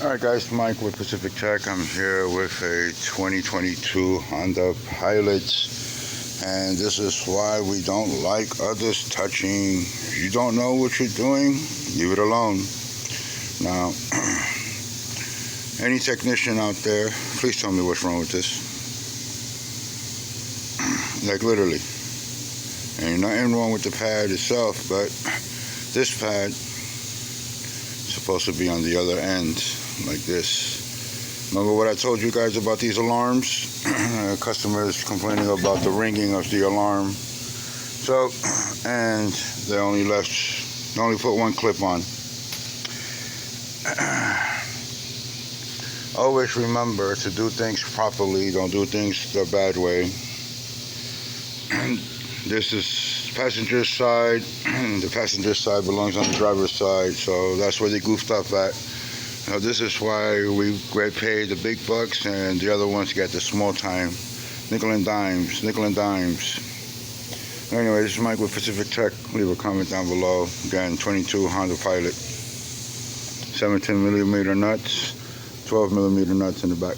Alright guys, Mike with Pacific Tech. I'm here with a 2022 Honda Pilot, and this is why we don't like others touching. If you don't know what you're doing, leave it alone. Now, any technician out there, please tell me what's wrong with this. Like literally. Ain't nothing wrong with the pad itself, but this pad is supposed to be on the other end, like this. Remember what I told you guys about these alarms? Customers complaining about the ringing of the alarm. So, and they only put one clip on. Always remember to do things properly. Don't do things the bad way. This is passenger side. The passenger side belongs on the driver's side, so that's where they goofed up at. Now this is why we get paid the big bucks and the other ones get the small time. Nickel and dimes. Anyway, this is Mike with Pacific Tech. Leave a comment down below. Again, 22 Honda Pilot. 17mm nuts, 12mm nuts in the back.